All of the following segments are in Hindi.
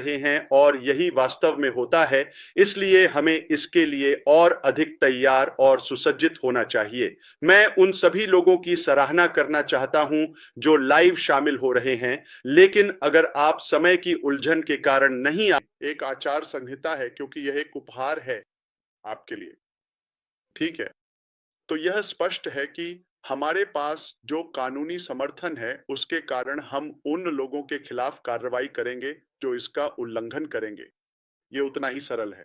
रहे हैं और यही वास्तव में होता है, इसलिए हमें इसके लिए और अधिक तैयार और सुसज्जित होना चाहिए। मैं उन सभी लोगों की सराहना करना चाहता हूं जो लाइव शामिल हो रहे हैं, लेकिन अगर आप समय की उलझन के कारण नहीं आ, एक आचार संहिता है क्योंकि यह एक उपहार है आपके लिए, ठीक है। तो यह स्पष्ट है कि हमारे पास जो कानूनी समर्थन है उसके कारण हम उन लोगों के खिलाफ कार्रवाई करेंगे जो इसका उल्लंघन करेंगे। ये उतना ही सरल है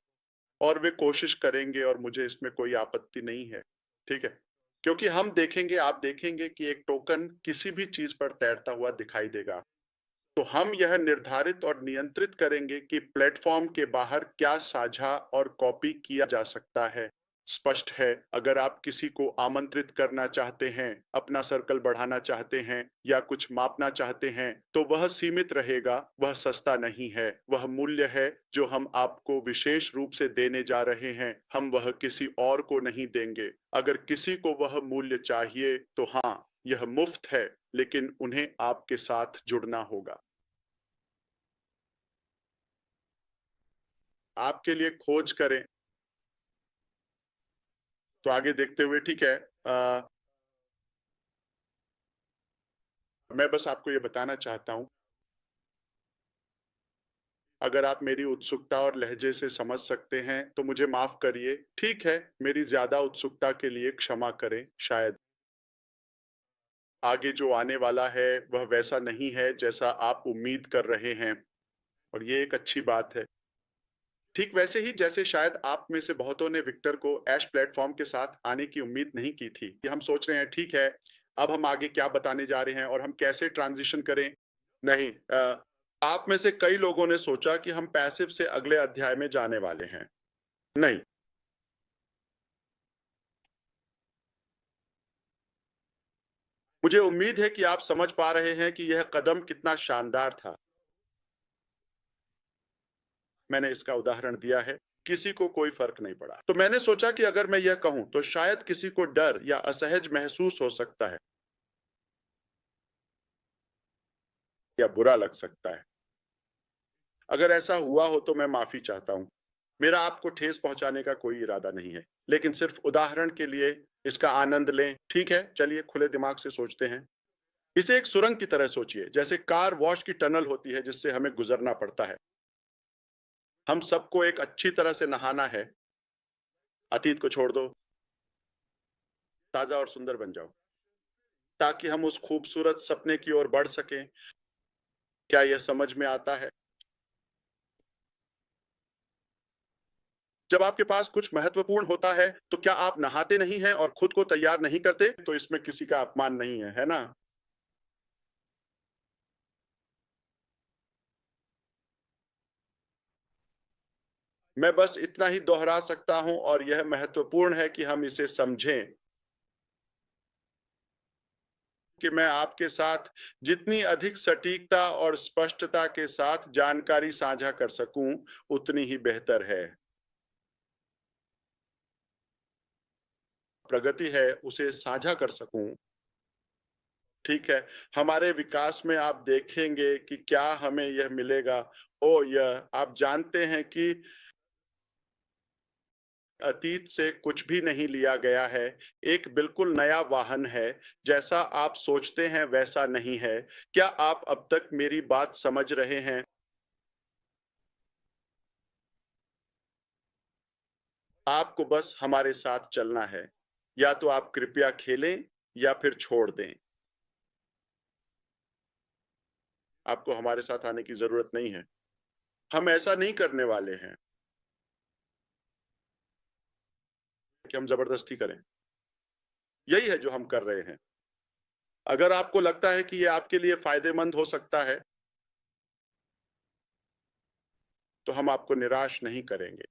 और वे कोशिश करेंगे और मुझे इसमें कोई आपत्ति नहीं है, ठीक है। क्योंकि हम देखेंगे, आप देखेंगे कि एक टोकन किसी भी चीज पर तैरता हुआ दिखाई देगा। तो हम यह निर्धारित और नियंत्रित करेंगे कि प्लेटफॉर्म के बाहर क्या साझा और कॉपी किया जा सकता है। स्पष्ट है, अगर आप किसी को आमंत्रित करना चाहते हैं, अपना सर्कल बढ़ाना चाहते हैं या कुछ मापना चाहते हैं, तो वह सीमित रहेगा, वह सस्ता नहीं है। वह मूल्य है जो हम आपको विशेष रूप से देने जा रहे हैं, हम वह किसी और को नहीं देंगे। अगर किसी को वह मूल्य चाहिए तो हाँ, यह मुफ्त है, लेकिन उन्हें आपके साथ जुड़ना होगा। आपके लिए खोज करें। तो आगे देखते हुए, ठीक है, मैं बस आपको ये बताना चाहता हूं, अगर आप मेरी उत्सुकता और लहजे से समझ सकते हैं तो मुझे माफ करिए। ठीक है, मेरी ज्यादा उत्सुकता के लिए क्षमा करें। शायद आगे जो आने वाला है वह वैसा नहीं है जैसा आप उम्मीद कर रहे हैं, और ये एक अच्छी बात है। ठीक वैसे ही जैसे शायद आप में से बहुतों ने विक्टर को ऐश प्लेटफॉर्म के साथ आने की उम्मीद नहीं की थी। कि हम सोच रहे हैं ठीक है, अब हम आगे क्या बताने जा रहे हैं और हम कैसे ट्रांजिशन करें। नहीं, आप में से कई लोगों ने सोचा कि हम पैसिव से अगले अध्याय में जाने वाले हैं। नहीं, मुझे उम्मीद है कि आप समझ पा रहे हैं कि यह कदम कितना शानदार था। मैंने इसका उदाहरण दिया है, किसी को कोई फर्क नहीं पड़ा। तो मैंने सोचा कि अगर मैं यह कहूं तो शायद किसी को डर या असहज महसूस हो सकता है या बुरा लग सकता है। अगर ऐसा हुआ हो तो मैं माफी चाहता हूं। मेरा आपको ठेस पहुंचाने का कोई इरादा नहीं है, लेकिन सिर्फ उदाहरण के लिए इसका आनंद लें। ठीक है, चलिए खुले दिमाग से सोचते हैं। इसे एक सुरंग की तरह सोचिए, जैसे कार वॉश की टनल होती है जिससे हमें गुजरना पड़ता है। हम सबको एक अच्छी तरह से नहाना है। अतीत को छोड़ दो, ताजा और सुंदर बन जाओ ताकि हम उस खूबसूरत सपने की ओर बढ़ सकें। क्या यह समझ में आता है? जब आपके पास कुछ महत्वपूर्ण होता है तो क्या आप नहाते नहीं हैं और खुद को तैयार नहीं करते? तो इसमें किसी का अपमान नहीं है ना? मैं बस इतना ही दोहरा सकता हूं और यह महत्वपूर्ण है कि हम इसे समझें कि मैं आपके साथ जितनी अधिक सटीकता और स्पष्टता के साथ जानकारी साझा कर सकूं, उतनी ही बेहतर है। प्रगति है उसे साझा कर सकूं। ठीक है, हमारे विकास में आप देखेंगे कि क्या हमें यह मिलेगा। ओ यह आप जानते हैं कि अतीत से कुछ भी नहीं लिया गया है, एक बिल्कुल नया वाहन है। जैसा आप सोचते हैं वैसा नहीं है। क्या आप अब तक मेरी बात समझ रहे हैं? आपको बस हमारे साथ चलना है। या तो आप कृपया खेलें या फिर छोड़ दें। आपको हमारे साथ आने की जरूरत नहीं है। हम ऐसा नहीं करने वाले हैं कि हम जबरदस्ती करें। यही है जो हम कर रहे हैं। अगर आपको लगता है कि यह आपके लिए फायदेमंद हो सकता है तो हम आपको निराश नहीं करेंगे।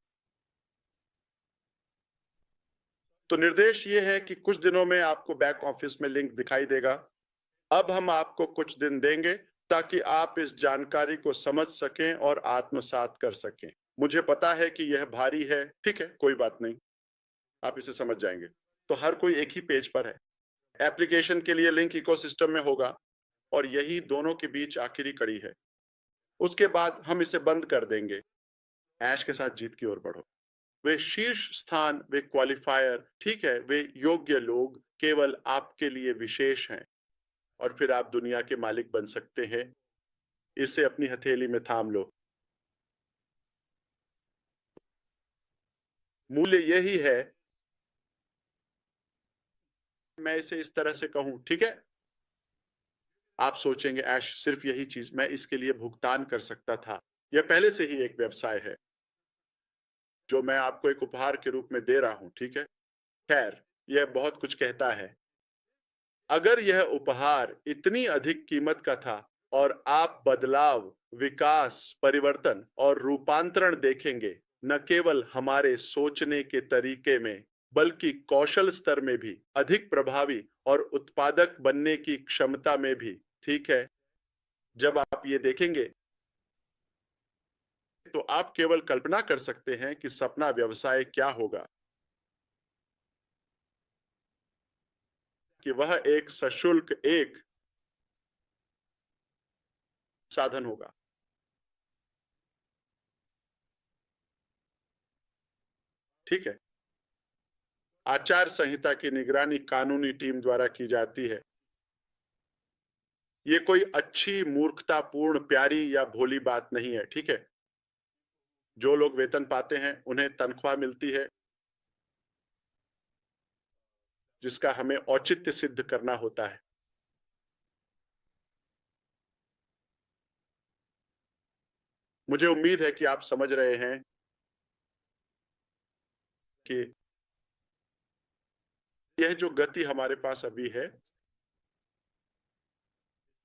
तो निर्देश ये है कि कुछ दिनों में आपको बैक ऑफिस में लिंक दिखाई देगा। अब हम आपको कुछ दिन देंगे ताकि आप इस जानकारी को समझ सकें और आत्मसात कर सकें। मुझे पता है कि यह भारी है, ठीक है, कोई बात नहीं, आप इसे समझ जाएंगे। तो हर कोई एक ही पेज पर है। एप्लीकेशन के लिए लिंक इकोसिस्टम में होगा और यही दोनों के बीच आखिरी कड़ी है। उसके बाद हम इसे बंद कर देंगे। ऐश के साथ जीत की ओर बढ़ो। वे शीर्ष स्थान, वे क्वालिफायर, ठीक है, वे योग्य लोग केवल आपके लिए विशेष हैं और फिर आप दुनिया के मालिक बन सकते हैं। इसे अपनी हथेली में थाम लो। मूल्य यही है, मैं इसे इस तरह से कहूं, ठीक है। आप सोचेंगे ऐश सिर्फ यही चीज, मैं इसके लिए भुगतान कर सकता था। यह पहले से ही एक व्यवसाय है जो मैं आपको एक उपहार के रूप में दे रहा हूं, ठीक है। खैर, यह बहुत कुछ कहता है। अगर यह उपहार इतनी अधिक कीमत का था और आप बदलाव, विकास, परिवर्तन और रूपांतरण देखेंगे, न केवल हमारे सोचने के तरीके में बल्कि कौशल स्तर में भी, अधिक प्रभावी और उत्पादक बनने की क्षमता में भी, ठीक है। जब आप ये देखेंगे तो आप केवल कल्पना कर सकते हैं कि सपना व्यवसाय क्या होगा, कि वह एक सशुल्क एक साधन होगा। ठीक है। आचार संहिता की निगरानी कानूनी टीम द्वारा की जाती है। ये कोई अच्छी, मूर्खतापूर्ण, प्यारी या भोली बात नहीं है, ठीक है। जो लोग वेतन पाते हैं उन्हें तनख्वाह मिलती है जिसका हमें औचित्य सिद्ध करना होता है। मुझे उम्मीद है कि आप समझ रहे हैं कि यह जो गति हमारे पास अभी है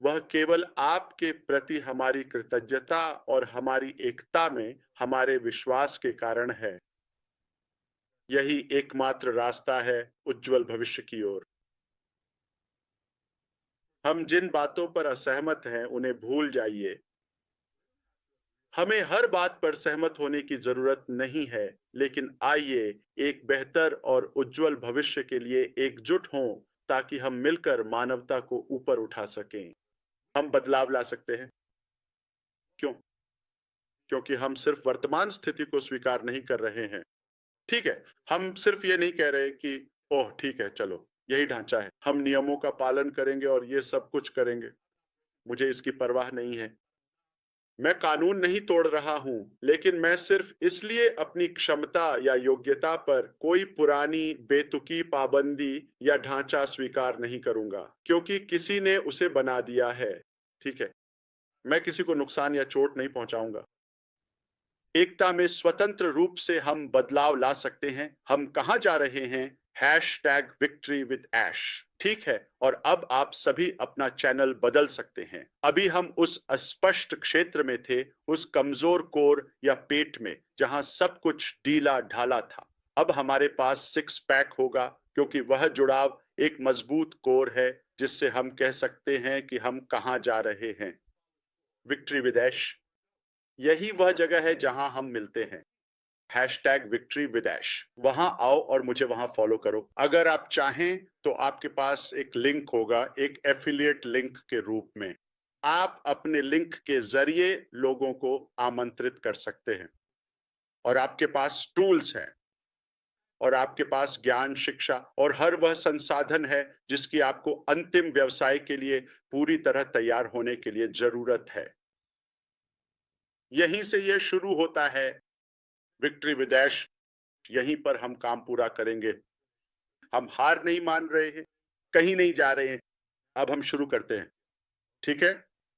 वह केवल आपके प्रति हमारी कृतज्ञता और हमारी एकता में हमारे विश्वास के कारण है। यही एकमात्र रास्ता है उज्जवल भविष्य की ओर। हम जिन बातों पर असहमत हैं उन्हें भूल जाइए। हमें हर बात पर सहमत होने की जरूरत नहीं है, लेकिन आइए एक बेहतर और उज्जवल भविष्य के लिए एकजुट हों ताकि हम मिलकर मानवता को ऊपर उठा सकें। हम बदलाव ला सकते हैं। क्यों? क्योंकि हम सिर्फ वर्तमान स्थिति को स्वीकार नहीं कर रहे हैं, ठीक है। हम सिर्फ ये नहीं कह रहे कि ओह ठीक है, चलो यही ढांचा है, हम नियमों का पालन करेंगे और ये सब कुछ करेंगे, मुझे इसकी परवाह नहीं है। मैं कानून नहीं तोड़ रहा हूं, लेकिन मैं सिर्फ इसलिए अपनी क्षमता या योग्यता पर कोई पुरानी बेतुकी पाबंदी या ढांचा स्वीकार नहीं करूंगा, क्योंकि किसी ने उसे बना दिया है, ठीक है। मैं किसी को नुकसान या चोट नहीं पहुंचाऊंगा। एकता में स्वतंत्र रूप से हम बदलाव ला सकते हैं। हम कहां जा रहे हैं? #victory with Ash, ठीक है। और अब आप सभी अपना चैनल बदल सकते हैं। अभी हम उस अस्पष्ट क्षेत्र में थे, उस कमजोर कोर या पेट में जहां सब कुछ ढीला ढाला था। अब हमारे पास सिक्स पैक होगा, क्योंकि वह जुड़ाव एक मजबूत कोर है जिससे हम कह सकते हैं कि हम कहां जा रहे हैं। विक्ट्री विद ऐश, यही वह जगह है जहां हम मिलते हैं। #victory with Ash, वहां आओ और मुझे वहां फॉलो करो। अगर आप चाहें तो आपके पास एक लिंक होगा, एक एफिलिएट लिंक के रूप में। आप अपने लिंक के जरिए लोगों को आमंत्रित कर सकते हैं और आपके पास टूल्स हैं और आपके पास ज्ञान, शिक्षा और हर वह संसाधन है जिसकी आपको अंतिम व्यवसाय के लिए पूरी तरह तैयार होने के लिए जरूरत है। यहीं से यह शुरू होता है। विक्ट्री विद ऐश, यहीं पर हम काम पूरा करेंगे। हम हार नहीं मान रहे हैं, कहीं नहीं जा रहे हैं। अब हम शुरू करते हैं, ठीक है।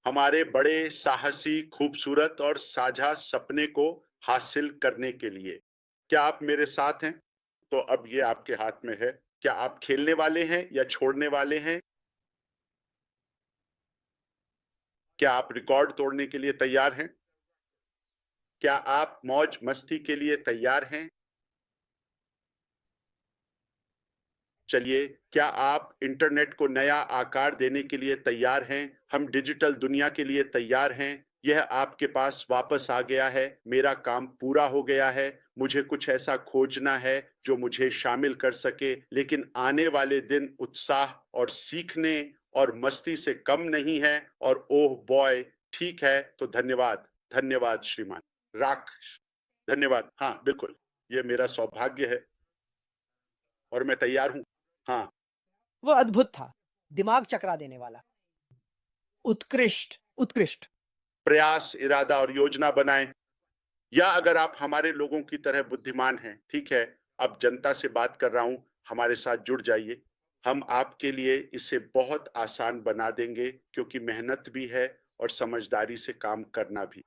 हमारे बड़े, साहसी, खूबसूरत और साझा सपने को हासिल करने के लिए क्या आप मेरे साथ हैं? तो अब ये आपके हाथ में है। क्या आप खेलने वाले हैं या छोड़ने वाले हैं? क्या आप रिकॉर्ड तोड़ने के लिए तैयार हैं? क्या आप मौज मस्ती के लिए तैयार हैं? चलिए, क्या आप इंटरनेट को नया आकार देने के लिए तैयार हैं? हम डिजिटल दुनिया के लिए तैयार हैं। यह आपके पास वापस आ गया है। मेरा काम पूरा हो गया है। मुझे कुछ ऐसा खोजना है जो मुझे शामिल कर सके, लेकिन आने वाले दिन उत्साह और सीखने और मस्ती से कम नहीं है। और ओह बॉय, ठीक है तो धन्यवाद, धन्यवाद श्रीमान राख, धन्यवाद। हाँ बिल्कुल, ये मेरा सौभाग्य है और मैं तैयार हूं। हाँ, वो अद्भुत था, दिमाग चकरा देने वाला। उत्कृष्ट, उत्कृष्ट। प्रयास, इरादा और योजना बनाएं, या अगर आप हमारे लोगों की तरह बुद्धिमान हैं, ठीक है, अब जनता से बात कर रहा हूं, हमारे साथ जुड़ जाइए। हम आपके लिए इसे बहुत आसान बना देंगे, क्योंकि मेहनत भी है और समझदारी से काम करना भी।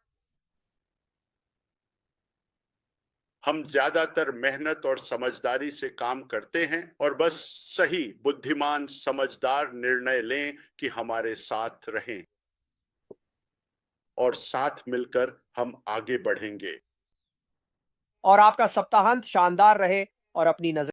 हम ज्यादातर मेहनत और समझदारी से काम करते हैं और बस सही, बुद्धिमान, समझदार निर्णय लें कि हमारे साथ रहें और साथ मिलकर हम आगे बढ़ेंगे। और आपका सप्ताहांत शानदार रहे और अपनी नजर